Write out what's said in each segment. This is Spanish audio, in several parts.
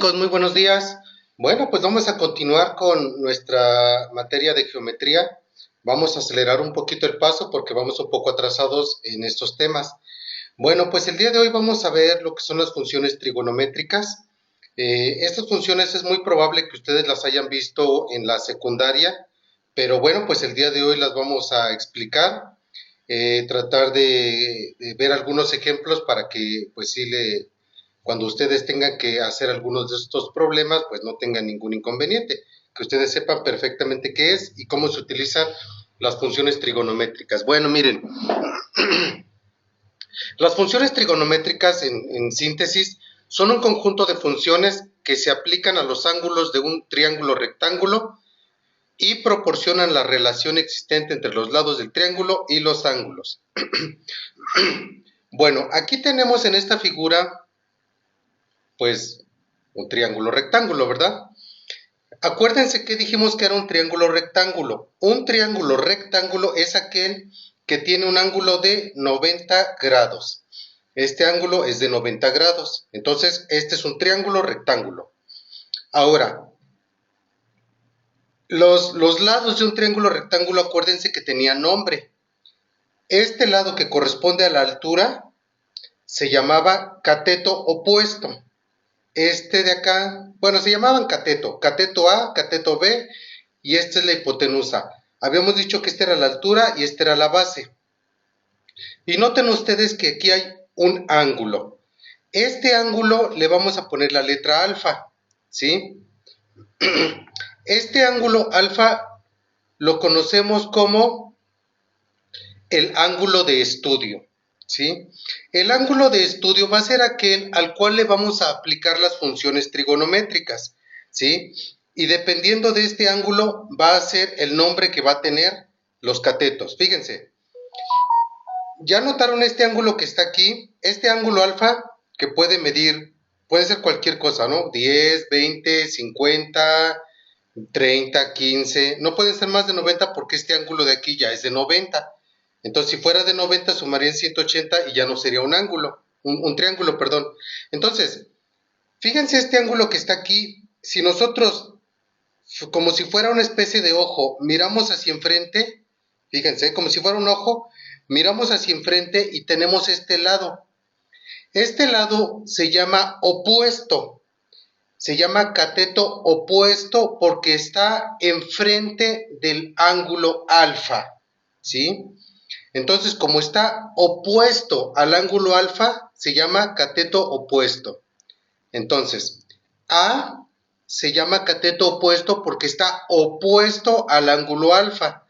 chicos? Muy buenos días. Bueno, pues vamos a continuar con nuestra materia de geometría. Vamos a acelerar un poquito el paso porque vamos un poco atrasados en estos temas. Bueno, pues el día de hoy vamos a ver lo que son las funciones trigonométricas. Estas funciones es muy probable que ustedes las hayan visto en la secundaria, pero bueno, pues el día de hoy las vamos a explicar, tratar de ver algunos ejemplos para que pues sí cuando ustedes tengan que hacer algunos de estos problemas, pues no tengan ningún inconveniente, que ustedes sepan perfectamente qué es y cómo se utilizan las funciones trigonométricas. Bueno, miren, las funciones trigonométricas en síntesis son un conjunto de funciones que se aplican a los ángulos de un triángulo rectángulo y proporcionan la relación existente entre los lados del triángulo y los ángulos. Bueno, aquí tenemos en esta figura pues un triángulo rectángulo, ¿verdad? Acuérdense que dijimos que era un triángulo rectángulo. Un triángulo rectángulo es aquel que tiene un ángulo de 90 grados. Este ángulo es de 90 grados. Entonces, este es un triángulo rectángulo. Ahora, los lados de un triángulo rectángulo, acuérdense que tenían nombre. Este lado que corresponde a la altura se llamaba cateto opuesto. Este de acá, bueno, se llamaban cateto, cateto A, cateto B, y esta es la hipotenusa. Habíamos dicho que esta era la altura y esta era la base. Y noten ustedes que aquí hay un ángulo. Este ángulo le vamos a poner la letra alfa, ¿sí? Este ángulo alfa lo conocemos como el ángulo de estudio, ¿sí? El ángulo de estudio va a ser aquel al cual le vamos a aplicar las funciones trigonométricas, ¿sí? Y dependiendo de este ángulo va a ser el nombre que va a tener los catetos. Fíjense, ¿ya notaron este ángulo que está aquí? Este ángulo alfa que puede medir, puede ser cualquier cosa, ¿no? 10, 20, 50, 30, 15, no pueden ser más de 90 porque este ángulo de aquí ya es de 90. Entonces, si fuera de 90, sumarían 180 y ya no sería un ángulo, un triángulo, perdón. Entonces, fíjense este ángulo que está aquí, si nosotros, como si fuera una especie de ojo, miramos hacia enfrente, fíjense, como si fuera un ojo, miramos hacia enfrente y tenemos este lado. Este lado se llama opuesto, se llama cateto opuesto porque está enfrente del ángulo alfa, ¿sí? Entonces, como está opuesto al ángulo alfa, se llama cateto opuesto. Entonces, A se llama cateto opuesto porque está opuesto al ángulo alfa,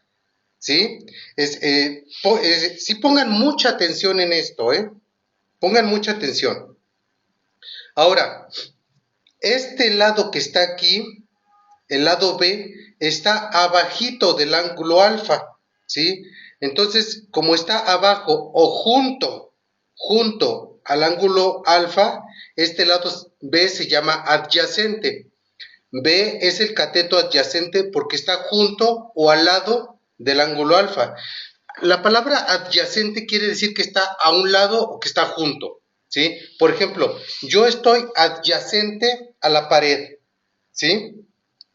¿sí? Sí pongan mucha atención en esto, ¿eh? Pongan mucha atención. Ahora, este lado que está aquí, el lado B, está abajito del ángulo alfa, ¿sí? Entonces, como está abajo o junto al ángulo alfa, este lado B se llama adyacente. B es el cateto adyacente porque está junto o al lado del ángulo alfa. La palabra adyacente quiere decir que está a un lado o que está junto, ¿sí? Por ejemplo, yo estoy adyacente a la pared, ¿sí?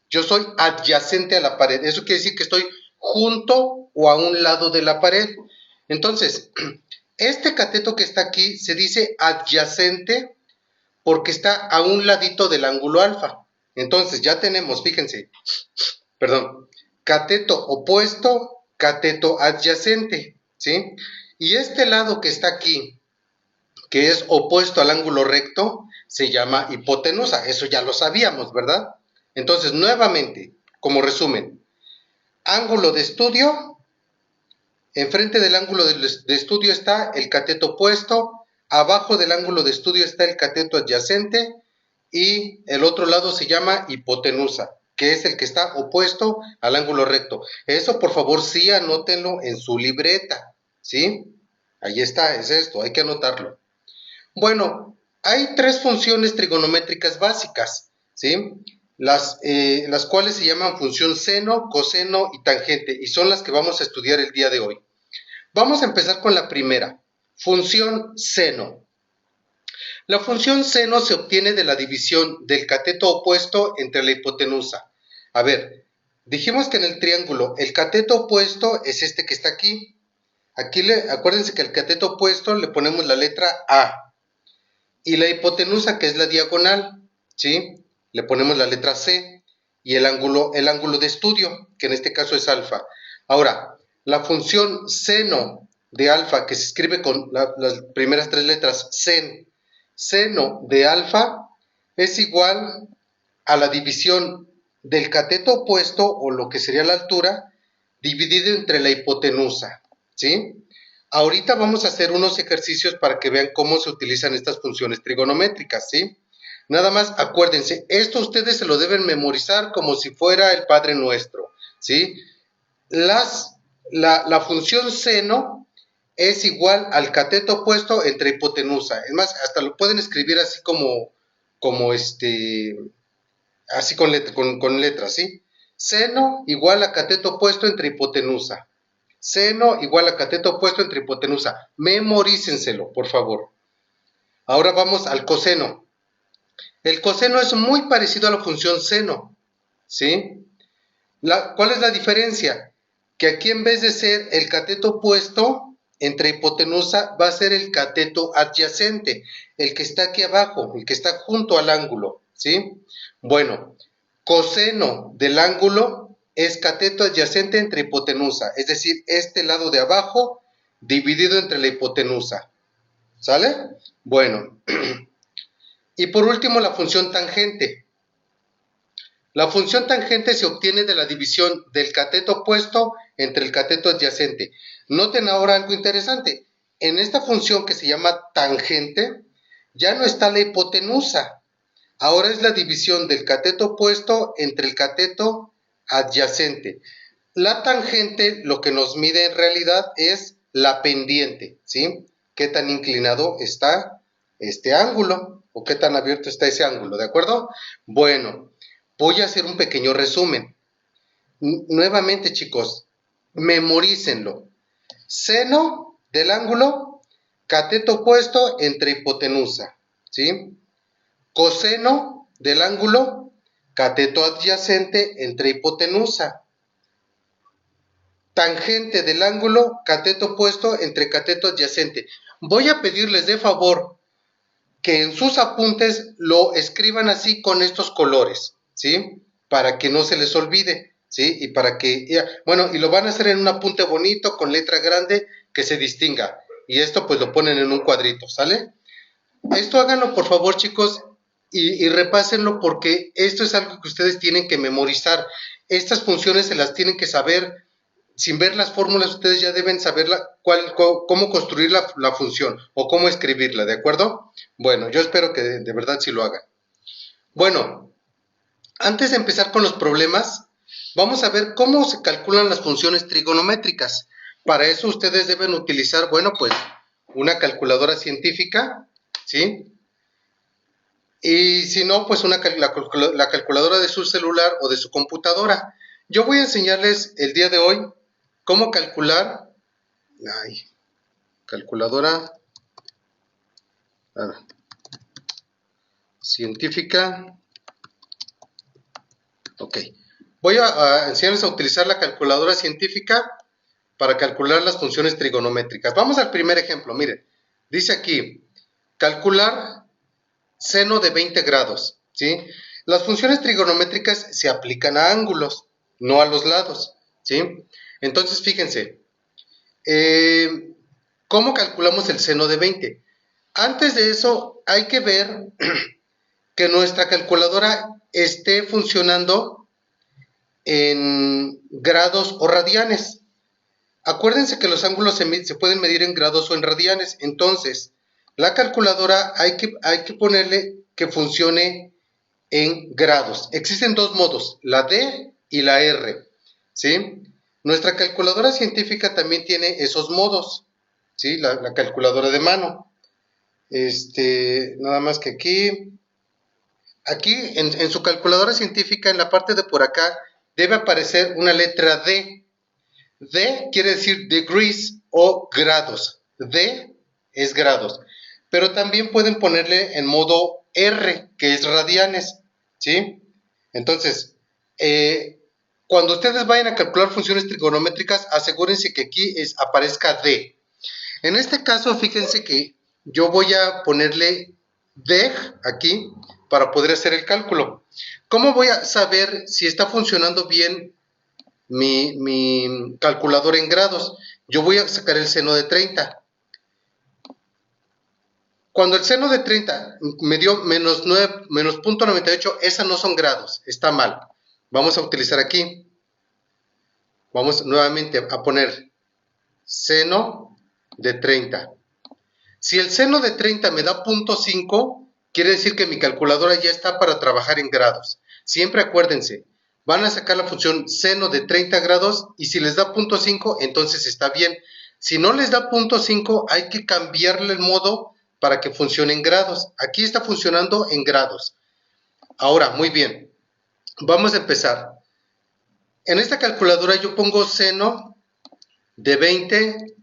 Yo soy adyacente a la pared. Eso quiere decir que estoy junto o a un lado de la pared. Entonces, este cateto que está aquí se dice adyacente porque está a un ladito del ángulo alfa. Entonces, ya tenemos, fíjense, perdón, cateto opuesto, cateto adyacente, ¿sí? Y este lado que está aquí, que es opuesto al ángulo recto, se llama hipotenusa. Eso ya lo sabíamos, ¿verdad? Entonces, nuevamente, como resumen, ángulo de estudio, enfrente del ángulo de estudio está el cateto opuesto, abajo del ángulo de estudio está el cateto adyacente y el otro lado se llama hipotenusa, que es el que está opuesto al ángulo recto. Eso, por favor, sí anótenlo en su libreta, ¿sí? Ahí está, es esto, hay que anotarlo. Bueno, hay tres funciones trigonométricas básicas, ¿sí? Las cuales se llaman función seno, coseno y tangente, y son las que vamos a estudiar el día de hoy. Vamos a empezar con la primera, función seno. La función seno se obtiene de la división del cateto opuesto entre la hipotenusa. A ver, dijimos que en el triángulo el cateto opuesto es este que está aquí. Acuérdense que al cateto opuesto le ponemos la letra A. Y la hipotenusa, que es la diagonal, ¿sí? Le ponemos la letra C. Y el ángulo de estudio, que en este caso es alfa. Ahora, la función seno de alfa, que se escribe con las primeras tres letras, seno de alfa, es igual a la división del cateto opuesto, o lo que sería la altura, dividido entre la hipotenusa, ¿sí? Ahorita vamos a hacer unos ejercicios para que vean cómo se utilizan estas funciones trigonométricas, ¿sí? Nada más acuérdense, esto ustedes se lo deben memorizar como si fuera el Padre Nuestro, ¿sí? La función seno es igual al cateto opuesto entre hipotenusa. Es más, hasta lo pueden escribir así así con letras, ¿sí? Seno igual a cateto opuesto entre hipotenusa. Seno igual a cateto opuesto entre hipotenusa. Memorícenselo, por favor. Ahora vamos al coseno. El coseno es muy parecido a la función seno, ¿sí? ¿Cuál es la diferencia? Que aquí en vez de ser el cateto opuesto entre hipotenusa, va a ser el cateto adyacente, el que está aquí abajo, el que está junto al ángulo, ¿sí? Bueno, coseno del ángulo es cateto adyacente entre hipotenusa, es decir, este lado de abajo dividido entre la hipotenusa, ¿sale? Bueno, y por último la función tangente. La función tangente se obtiene de la división del cateto opuesto entre el cateto adyacente. Noten ahora algo interesante. En esta función que se llama tangente, ya no está la hipotenusa. Ahora es la división del cateto opuesto entre el cateto adyacente. La tangente lo que nos mide en realidad es la pendiente, ¿sí? ¿Qué tan inclinado está este ángulo? ¿O qué tan abierto está ese ángulo? ¿De acuerdo? Bueno, voy a hacer un pequeño resumen. Nuevamente, chicos, memorícenlo. Seno del ángulo, cateto opuesto entre hipotenusa, ¿sí? Coseno del ángulo, cateto adyacente entre hipotenusa. Tangente del ángulo, cateto opuesto entre cateto adyacente. Voy a pedirles de favor que en sus apuntes lo escriban así con estos colores, ¿sí? Para que no se les olvide, ¿sí? Y para que, bueno, y lo van a hacer en un apunte bonito, con letra grande, que se distinga. Y esto pues lo ponen en un cuadrito, ¿sale? Esto háganlo por favor, chicos, y repásenlo, porque esto es algo que ustedes tienen que memorizar. Estas funciones se las tienen que saber. Sin ver las fórmulas, ustedes ya deben saber cómo construir la función o cómo escribirla, ¿de acuerdo? Bueno, yo espero que de verdad sí lo hagan. Bueno, antes de empezar con los problemas, vamos a ver cómo se calculan las funciones trigonométricas. Para eso ustedes deben utilizar, bueno, pues una calculadora científica, ¿sí? Y si no, pues la calculadora de su celular o de su computadora. Yo voy a enseñarles el día de hoy cómo calcular, calculadora científica. Ok, voy a enseñarles a utilizar la calculadora científica para calcular las funciones trigonométricas. Vamos al primer ejemplo, miren, dice aquí, calcular seno de 20 grados, ¿sí? Las funciones trigonométricas se aplican a ángulos, no a los lados, ¿sí? Entonces, fíjense, ¿cómo calculamos el seno de 20? Antes de eso, hay que ver que nuestra calculadora esté funcionando en grados o radianes. Acuérdense que los ángulos se pueden medir en grados o en radianes. Entonces, la calculadora hay que ponerle que funcione en grados. Existen dos modos, la D y la R, ¿sí? Nuestra calculadora científica también tiene esos modos, ¿sí? La calculadora de mano. Nada más que aquí en su calculadora científica, en la parte de por acá, debe aparecer una letra D. D quiere decir degrees o grados. D es grados. pero también pueden ponerle en modo R, que es radianes, ¿sí? Entonces, cuando ustedes vayan a calcular funciones trigonométricas, asegúrense que aquí aparezca D. En este caso, fíjense que yo voy a ponerle DEG aquí para poder hacer el cálculo. ¿Cómo voy a saber si está funcionando bien mi calculador en grados? Yo voy a sacar el seno de 30. Cuando el seno de 30 me dio menos 0.98, esas no son grados, está mal. Vamos a utilizar aquí. Vamos nuevamente a poner seno de 30. Si el seno de 30 me da 0.5, quiere decir que mi calculadora ya está para trabajar en grados. Siempre acuérdense, van a sacar la función seno de 30 grados y si les da 0.5, entonces está bien. Si no les da 0.5, hay que cambiarle el modo para que funcione en grados. Aquí está funcionando en grados. Ahora, muy bien, vamos a empezar. En esta calculadora yo pongo seno de 20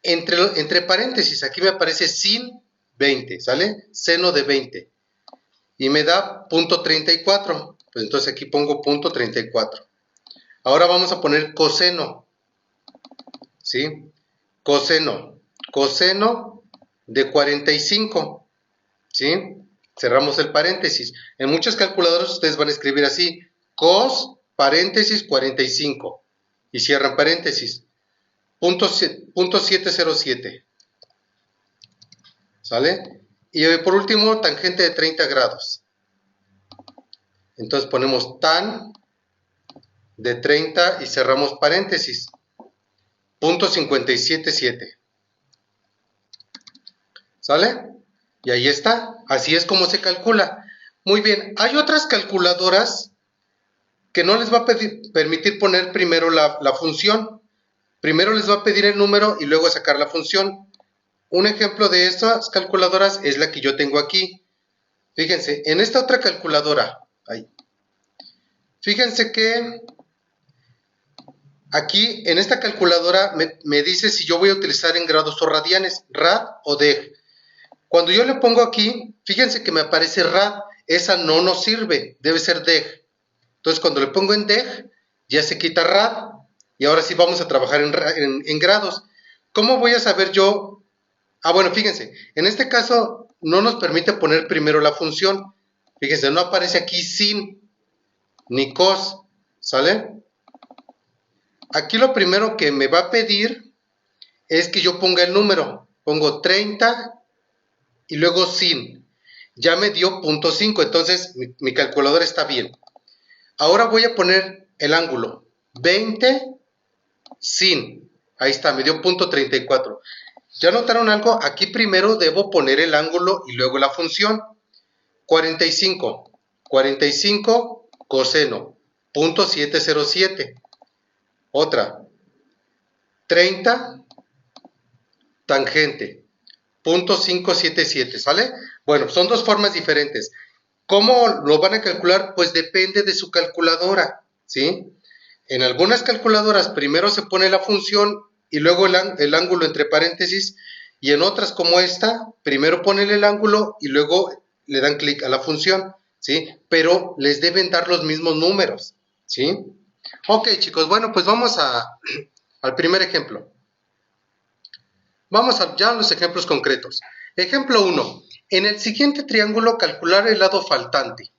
entre paréntesis, aquí me aparece sin 20, ¿sale? Seno de 20. Y me da 0.34. Pues entonces aquí pongo 0.34. Ahora vamos a poner coseno. ¿Sí? Coseno. Coseno de 45. ¿Sí? Cerramos el paréntesis. En muchas calculadoras ustedes van a escribir así. Cos, paréntesis, 45. Y cierran paréntesis. 0.707. ¿Sale? Y por último, tangente de 30 grados. Entonces ponemos tan de 30 y cerramos paréntesis. 0.577. ¿Sale? Y ahí está. Así es como se calcula. Muy bien. Hay otras calculadoras que no les va a permitir poner primero la función. Primero les va a pedir el número y luego sacar la función. Un ejemplo de estas calculadoras es la que yo tengo aquí. Fíjense, en esta otra calculadora, fíjense que aquí en esta calculadora me dice si yo voy a utilizar en grados o radianes, rad o deg. Cuando yo le pongo aquí, fíjense que me aparece rad, esa no nos sirve, debe ser deg. Entonces cuando le pongo en deg, ya se quita rad y ahora sí vamos a trabajar en grados. ¿Cómo voy a saber yo? Bueno, fíjense, en este caso no nos permite poner primero la función. Fíjense, no aparece aquí sin ni cos, ¿sale? Aquí lo primero que me va a pedir es que yo ponga el número. Pongo 30 y luego sin. Ya me dio 0.5, entonces mi calculadora está bien. Ahora voy a poner el ángulo. 20 sin. Ahí está, me dio 0.34. ¿Ya notaron algo? Aquí primero debo poner el ángulo y luego la función. 45. 45 coseno. 0.707. Otra. 30 tangente. 0.577. ¿Sale? Bueno, son dos formas diferentes. ¿Cómo lo van a calcular? Pues depende de su calculadora. ¿Sí? En algunas calculadoras primero se pone la función y luego el ángulo entre paréntesis, y en otras como esta, primero ponen el ángulo y luego le dan clic a la función, ¿sí? Pero les deben dar los mismos números, ¿sí? Ok, chicos, bueno, pues vamos al primer ejemplo. Vamos ya a los ejemplos concretos. Ejemplo 1. En el siguiente triángulo, calcular el lado faltante.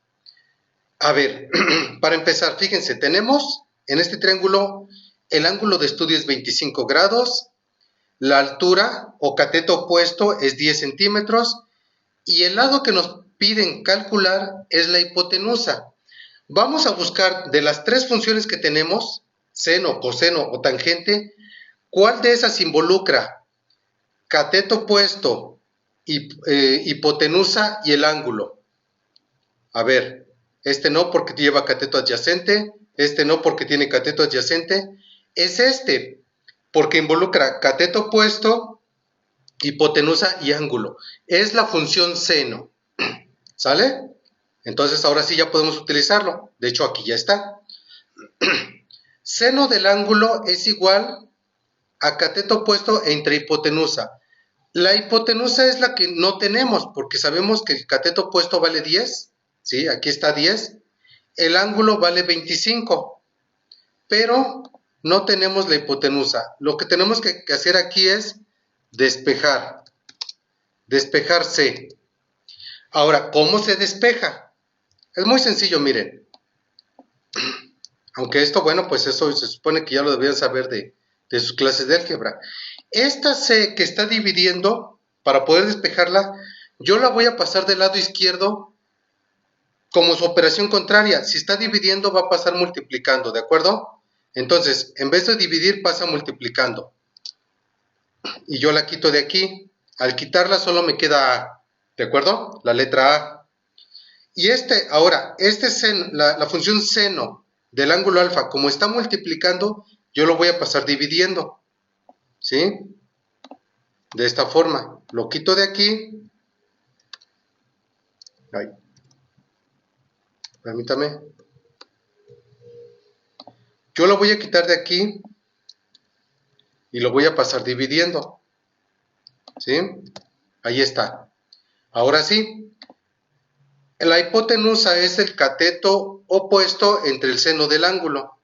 A ver, para empezar, fíjense, tenemos en este triángulo el ángulo de estudio es 25 grados, la altura o cateto opuesto es 10 centímetros y el lado que nos piden calcular es la hipotenusa. Vamos a buscar de las tres funciones que tenemos, seno, coseno o tangente, ¿cuál de esas involucra cateto opuesto, hipotenusa y el ángulo? A ver, este no porque lleva cateto adyacente, este no porque tiene cateto adyacente, es este, porque involucra cateto opuesto, hipotenusa y ángulo. Es la función seno, ¿sale? Entonces ahora sí ya podemos utilizarlo, de hecho aquí ya está. Seno del ángulo es igual a cateto opuesto entre hipotenusa. La hipotenusa es la que no tenemos, porque sabemos que el cateto opuesto vale 10, ¿sí? Aquí está 10. El ángulo vale 25, pero no tenemos la hipotenusa. Lo que tenemos que hacer aquí es despejar C. Ahora, ¿cómo se despeja? Es muy sencillo, miren. Aunque esto, bueno, pues eso se supone que ya lo debían saber de sus clases de álgebra. Esta C que está dividiendo, para poder despejarla, yo la voy a pasar del lado izquierdo como su operación contraria. Si está dividiendo, va a pasar multiplicando, ¿de acuerdo? Entonces, en vez de dividir, pasa multiplicando. Y yo la quito de aquí. Al quitarla solo me queda A, ¿de acuerdo? La letra A. Y ahora, seno, la función seno del ángulo alfa, como está multiplicando, yo lo voy a pasar dividiendo, ¿sí? De esta forma. Lo quito de aquí. Ay, permítame. Yo lo voy a quitar de aquí y lo voy a pasar dividiendo, ¿sí? Ahí está. Ahora sí, la hipotenusa es el cateto opuesto entre el seno del ángulo.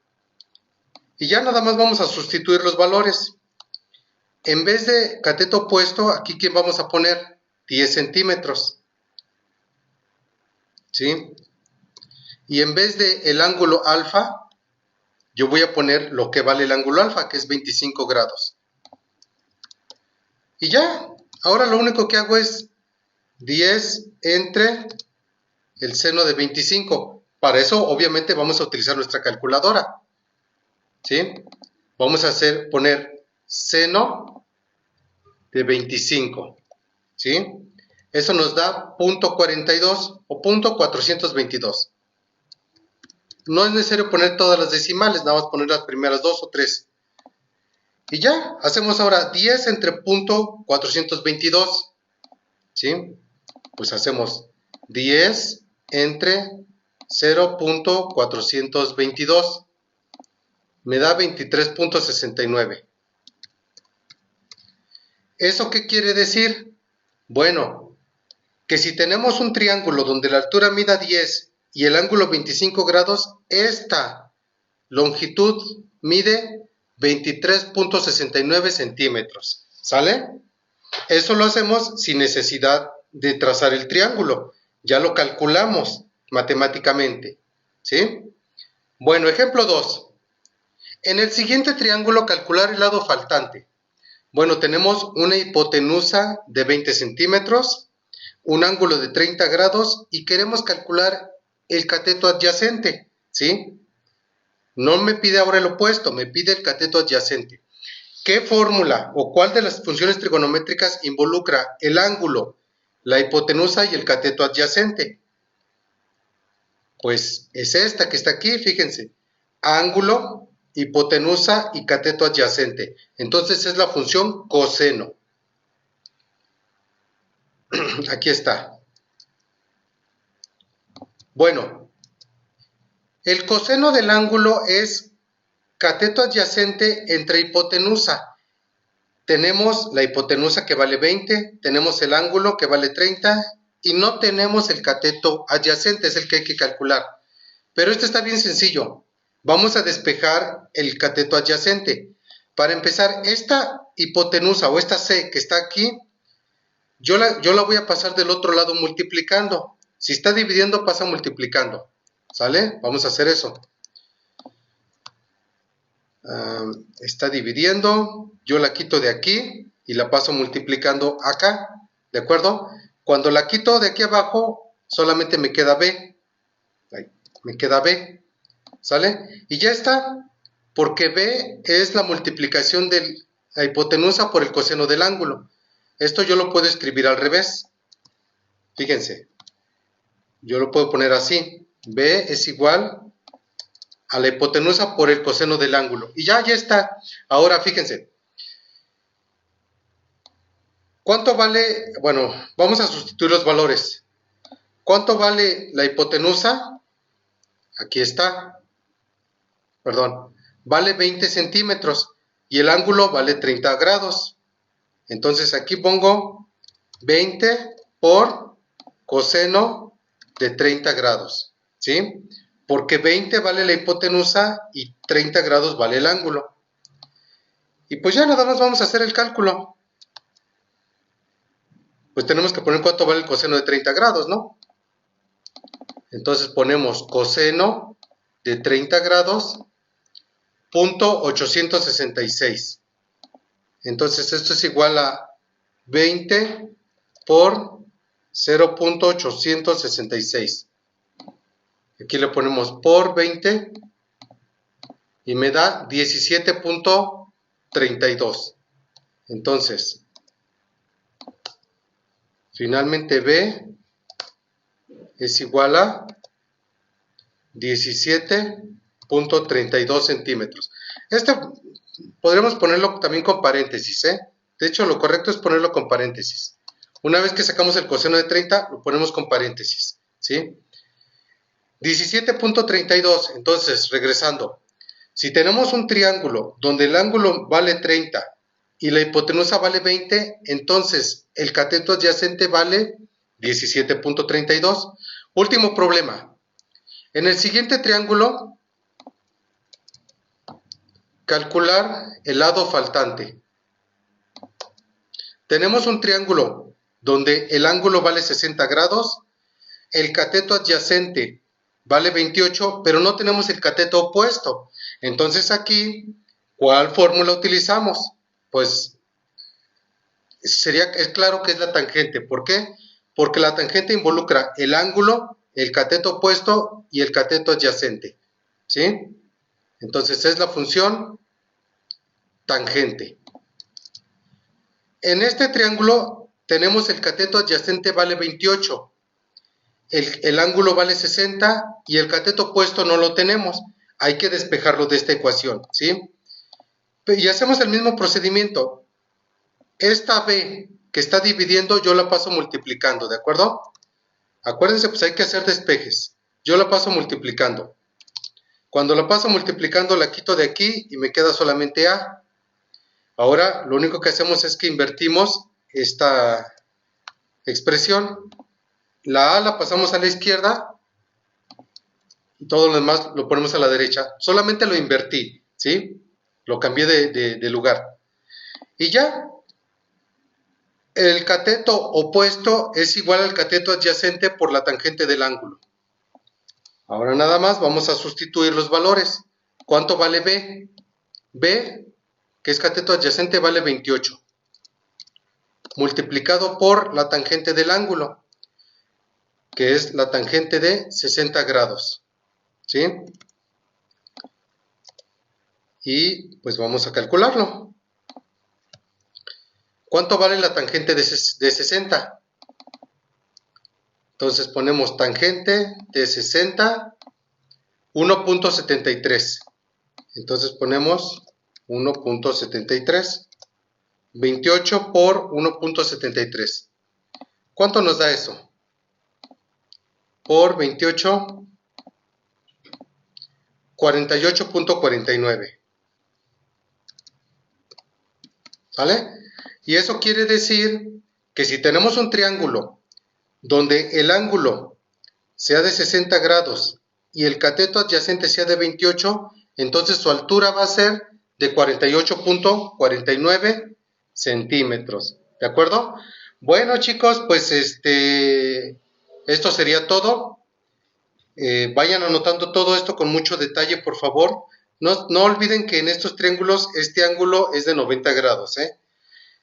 Y ya nada más vamos a sustituir los valores. En vez de cateto opuesto, aquí ¿qué vamos a poner? 10 centímetros. ¿Sí? Y en vez de el ángulo alfa, yo voy a poner lo que vale el ángulo alfa, que es 25 grados. Y ya, ahora lo único que hago es 10 entre el seno de 25. Para eso, obviamente, vamos a utilizar nuestra calculadora. ¿Sí? Vamos a poner seno de 25. ¿Sí? Eso nos da 0.42 o 0.422. No es necesario poner todas las decimales, nada más poner las primeras 2 o 3. Y ya, hacemos ahora 10 entre 0.422. ¿Sí? Pues hacemos 10 entre 0.422. Me da 23.69. ¿Eso qué quiere decir? Bueno, que si tenemos un triángulo donde la altura mida 10 y el ángulo 25 grados, esta longitud mide 23.69 centímetros. ¿Sale? Eso lo hacemos sin necesidad de trazar el triángulo. Ya lo calculamos matemáticamente. ¿Sí? Bueno, ejemplo 2. En el siguiente triángulo, calcular el lado faltante. Bueno, tenemos una hipotenusa de 20 centímetros, un ángulo de 30 grados y queremos calcular el cateto adyacente, ¿sí? No me pide ahora el opuesto, me pide el cateto adyacente. ¿Qué fórmula o cuál de las funciones trigonométricas involucra el ángulo, la hipotenusa y el cateto adyacente? Pues es esta que está aquí, fíjense. Ángulo, hipotenusa y cateto adyacente. Entonces es la función coseno. Aquí está. Bueno, el coseno del ángulo es cateto adyacente entre hipotenusa. Tenemos la hipotenusa que vale 20, tenemos el ángulo que vale 30 y no tenemos el cateto adyacente, es el que hay que calcular. Pero esto está bien sencillo. Vamos a despejar el cateto adyacente. Para empezar, esta hipotenusa o esta C que está aquí, yo la voy a pasar del otro lado multiplicando. Si está dividiendo, pasa multiplicando. ¿Sale? Vamos a hacer eso. Está dividiendo, yo la quito de aquí y la paso multiplicando acá. ¿De acuerdo? Cuando la quito de aquí abajo, solamente me queda B. Ahí, me queda B. ¿Sale? Y ya está, porque B es la multiplicación de la hipotenusa por el coseno del ángulo. Esto yo lo puedo escribir al revés. Fíjense, yo lo puedo poner así. B es igual a la hipotenusa por el coseno del ángulo. Y ya está. Ahora fíjense. ¿Cuánto vale? Bueno, vamos a sustituir los valores. ¿Cuánto vale la hipotenusa? Aquí está. Perdón, vale 20 centímetros y el ángulo vale 30 grados. Entonces aquí pongo 20 por coseno de 30 grados, ¿sí? Porque 20 vale la hipotenusa y 30 grados vale el ángulo. Y pues ya nada más vamos a hacer el cálculo. Pues tenemos que poner cuánto vale el coseno de 30 grados, ¿no? Entonces ponemos coseno de 30 grados, punto 866. Entonces esto es igual a 20 por 0.866. Aquí le ponemos por 20 y me da 17.32. Entonces, finalmente B es igual a 17.32 centímetros. Este podremos ponerlo también con paréntesis, ¿eh? De hecho, lo correcto es ponerlo con paréntesis. Una vez que sacamos el coseno de 30, lo ponemos con paréntesis, ¿sí? 17.32, entonces, regresando. Si tenemos un triángulo donde el ángulo vale 30 y la hipotenusa vale 20, entonces el cateto adyacente vale 17.32. Último problema. En el siguiente triángulo, calcular el lado faltante. Tenemos un triángulo donde el ángulo vale 60 grados, el cateto adyacente vale 28, pero no tenemos el cateto opuesto. Entonces aquí, ¿cuál fórmula utilizamos? Pues es claro que es la tangente. ¿Por qué? Porque la tangente involucra el ángulo, el cateto opuesto y el cateto adyacente, ¿sí? Entonces es la función tangente. En este triángulo tenemos el cateto adyacente vale 28, el ángulo vale 60 y el cateto opuesto no lo tenemos. Hay que despejarlo de esta ecuación, ¿sí? Y hacemos el mismo procedimiento. Esta B que está dividiendo yo la paso multiplicando, ¿de acuerdo? Acuérdense, pues hay que hacer despejes. Yo la paso multiplicando. Cuando la paso multiplicando la quito de aquí y me queda solamente A. Ahora lo único que hacemos es que invertimos esta expresión. La A la pasamos a la izquierda y todo lo demás lo ponemos a la derecha. Solamente lo invertí, ¿sí? Lo cambié de lugar. Y ya, el cateto opuesto es igual al cateto adyacente por la tangente del ángulo. Ahora nada más vamos a sustituir los valores. ¿Cuánto vale B? B, que es cateto adyacente, vale 28. Multiplicado por la tangente del ángulo, que es la tangente de 60 grados. ¿Sí? Y pues vamos a calcularlo. ¿Cuánto vale la tangente de 60? Entonces ponemos tangente de 60, 1.73. Entonces ponemos 1.73. 28 por 1.73. ¿Cuánto nos da eso? Por 28, 48.49. ¿Sale? Y eso quiere decir que si tenemos un triángulo donde el ángulo sea de 60 grados y el cateto adyacente sea de 28, entonces su altura va a ser de 48.49 centímetros. ¿De acuerdo? Bueno, chicos, pues esto sería todo. Vayan anotando todo esto con mucho detalle, por favor. No olviden que en estos triángulos este ángulo es de 90 grados, ¿eh?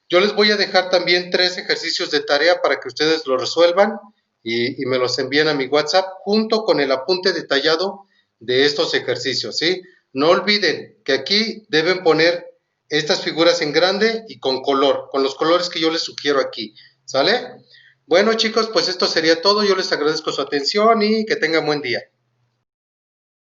Yo les voy a dejar también 3 ejercicios de tarea para que ustedes lo resuelvan y me los envíen a mi WhatsApp junto con el apunte detallado de estos ejercicios, ¿sí? No olviden que aquí deben poner estas figuras en grande y con color, con los colores que yo les sugiero aquí, ¿sale? Bueno, chicos, pues esto sería todo. Yo les agradezco su atención y que tengan buen día.